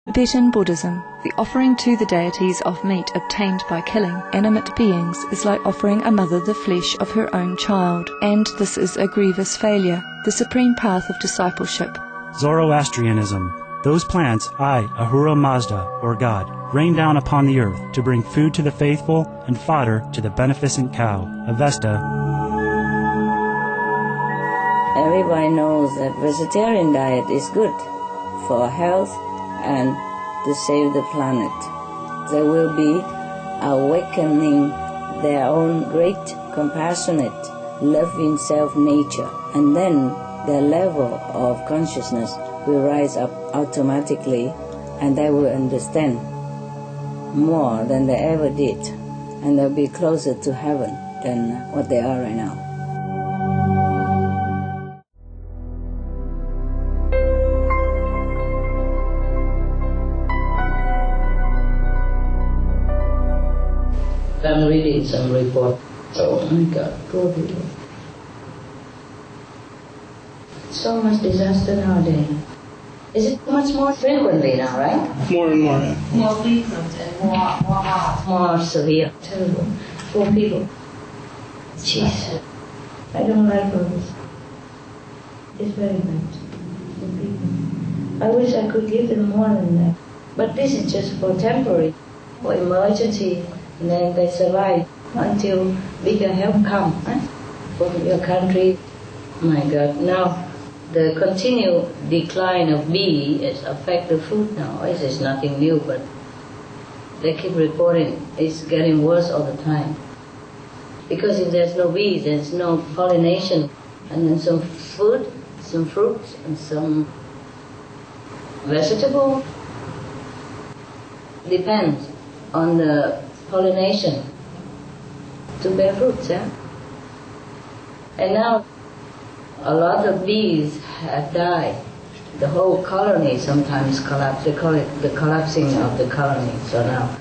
Tibetan Buddhism, the offering to the deities of meat obtained by killing animate beings is like offering a mother the flesh of her own child, and this is a grievous failure, the supreme path of discipleship. Zoroastrianism. Those plants I, Ahura Mazda, or God, rain down upon the earth to bring food to the faithful and fodder to the beneficent cow, Avesta. Everybody knows that vegetarian diet is good for health and to save the planet. They will be awakening their own great, compassionate, loving self-nature, and then their level of consciousness will rise up automatically, and they will understand more than they ever did, and they'll be closer to heaven than what they are right now. I'm reading some report. Oh my God, poor people. So much disaster nowadays. Is it much more frequently now, right? More and more. Yeah. More frequent and more hard. More severe. Terrible. Poor people. Jeez. I don't like all this. It's very bad. Poor people. I wish I could give them more than that. But this is just for temporary, for emergency. And then they survive until bigger help comes from your country. My God, now the continued decline of bees affects the food now. It is nothing new, but they keep reporting it's getting worse all the time. Because if there's no bees, there's no pollination, and then some food, some fruits, and some vegetable depends on the pollination to bear fruits, yeah? And now a lot of bees have died. The whole colony sometimes collapse. They call it the collapsing of the colony. So now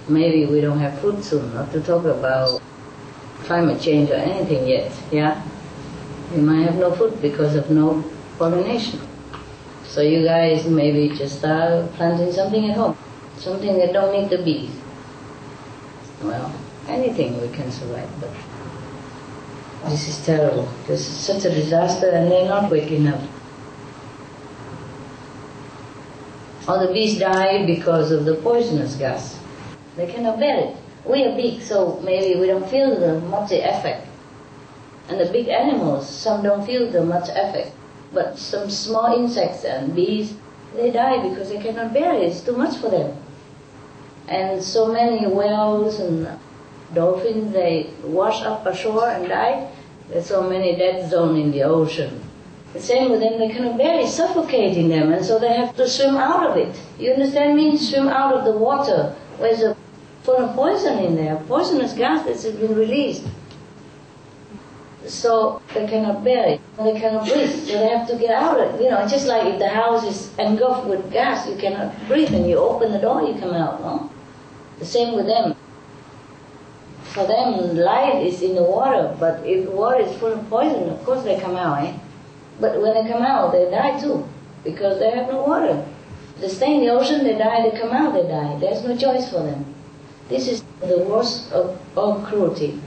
maybe we don't have food soon, not to talk about climate change or anything yet, yeah? We might have no food because of no pollination. So you guys maybe just start planting something at home, something that don't need the bees. Well, anything we can survive, but this is terrible. This is such a disaster, and they're not waking up. All the bees die because of the poisonous gas. They cannot bear it. We are big, so maybe we don't feel much effect. And the big animals, some don't feel the much effect. But some small insects and bees, they die because they cannot bear it. It's too much for them. And so many whales and dolphins, they wash up ashore and die. There's so many dead zones in the ocean. The same with them, they cannot bear it, suffocating them, and so they have to swim out of it. You understand me? Swim out of the water where there's full of poison in there, poisonous gas that's been released. So they cannot bear it, they cannot breathe, so they have to get out of it. You know, just like if the house is engulfed with gas, you cannot breathe, and you open the door, you come out, no? The same with them. For them, life is in the water, but if the water is full of poison, of course they come out, eh? But when they come out, they die too, because they have no water. They stay in the ocean, they die, they come out, they die. There's no choice for them. This is the worst of all cruelty,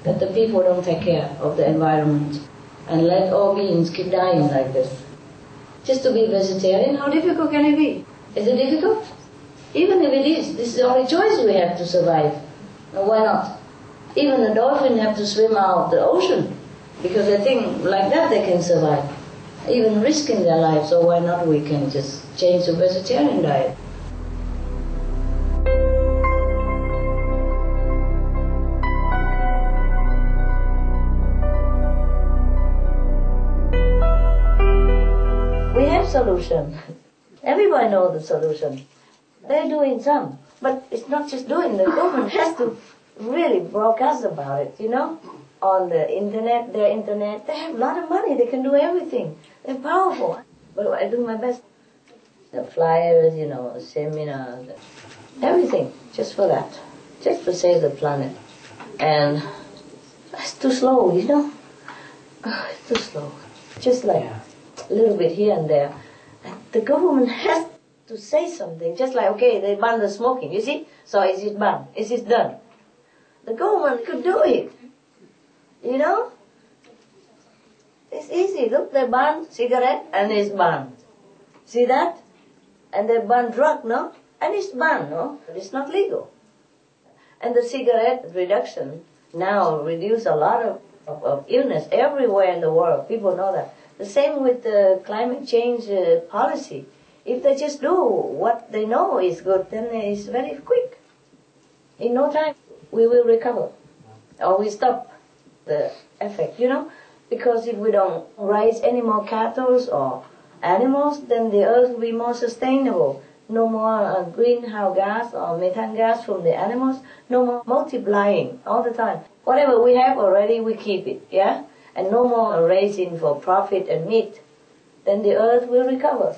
that the people don't take care of the environment and let all beings keep dying like this. Just to be vegetarian, how difficult can it be? Is it difficult? Even if it is, this is the only choice we have to survive. And why not? Even the dolphins have to swim out of the ocean because they think like that they can survive, even risking their lives. So why not we can just change to vegetarian diet? We have solution. Everybody knows the solution. They're doing some, but it's not just doing. The government has to really broadcast about it, you know, on the internet, their internet. They have a lot of money. They can do everything. They're powerful. But I do my best. The flyers, you know, seminars, everything, just for that, just to save the planet. And it's too slow, you know. It's too slow. Just like a little bit here and there. And the government has to say something. Just like, okay, they ban the smoking, you see? So is it banned? Is it done? The government could do it. You know? It's easy. Look, they ban cigarette and it's banned. See that? And they ban drug, no? And it's banned, no? But it's not legal. And the cigarette reduction now reduce a lot of illness everywhere in the world. People know that. The same with the climate change policy. If they just do what they know is good, then it's very quick. In no time, we will recover. Or we stop the effect, you know? Because if we don't raise any more cattle or animals, then the earth will be more sustainable. No more greenhouse gas or methane gas from the animals. No more multiplying all the time. Whatever we have already, we keep it, yeah? And no more raising for profit and meat. Then the earth will recover,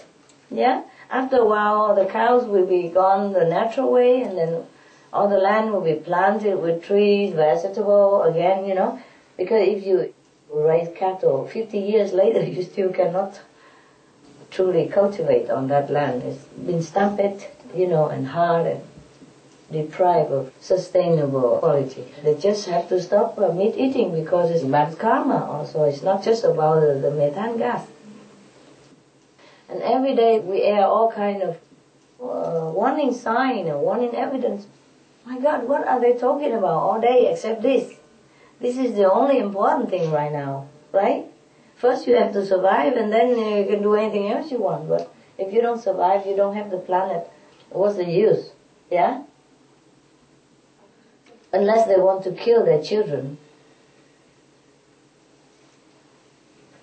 yeah? After a while, all the cows will be gone the natural way, and then all the land will be planted with trees, vegetable again, you know? Because if you raise cattle 50 years later, you still cannot truly cultivate on that land. It's been stamped, you know, and hard and deprived of sustainable quality. They just have to stop meat eating because it's bad karma also. It's not just about the methane gas. And every day we air all kind of warning sign or warning evidence. My God, what are they talking about all day except this? This is the only important thing right now, right? First you have to survive and then you can do anything else you want. But if you don't survive, you don't have the planet. What's the use? Yeah? Unless they want to kill their children.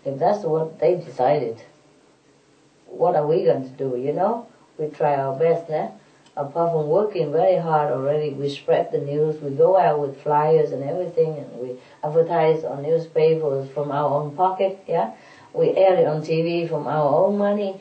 If that's what they decided, what are we going to do, you know? We try our best, eh? Apart from working very hard already, we spread the news, we go out with flyers and everything, and we advertise on newspapers from our own pocket, yeah? We air it on TV from our own money.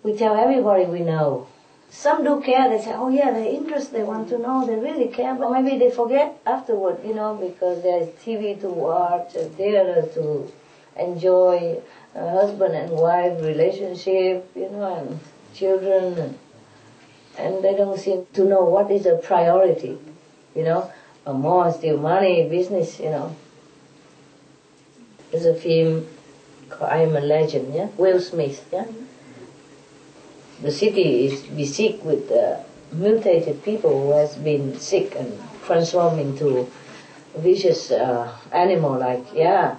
We tell everybody we know. Some do care, they say, oh yeah, they're interested, they want to know, they really care, but maybe they forget afterward, you know, because there's TV to watch, a theater to enjoy, a husband and wife relationship, you know, and children, and they don't seem to know what is a priority, you know. More still money, business, you know. There's a film called I Am a Legend, yeah? Will Smith, yeah? The city is besieged with mutated people who has been sick and transformed into vicious animal, like, yeah.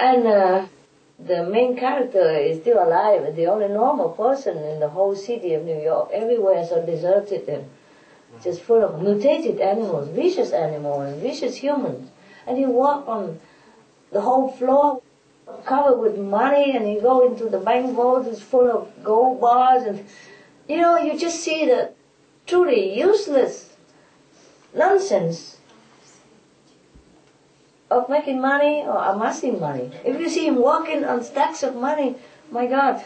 And the main character is still alive, the only normal person in the whole city of New York. Everywhere is so deserted and just full of mutated animals, vicious animals and vicious humans. And you walk on the whole floor covered with money, and you go into the bank vault, it's full of gold bars, and you know, you just see the truly useless nonsense of making money or amassing money. If you see him walking on stacks of money, my God,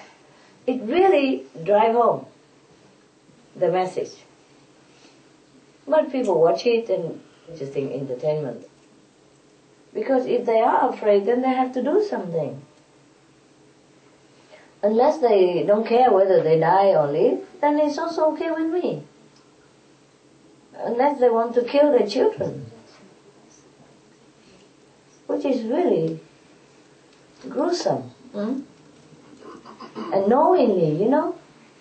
it really drives home the message. But people watch it and just think entertainment. Because if they are afraid, then they have to do something. Unless they don't care whether they die or live, then it's also okay with me. Unless they want to kill their children. Which is really gruesome. And knowingly, you know,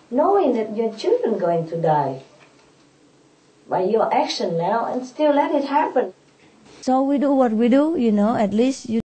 knowing that your children are going to die by your action now, and still let it happen. So we do what we do, you know, at least you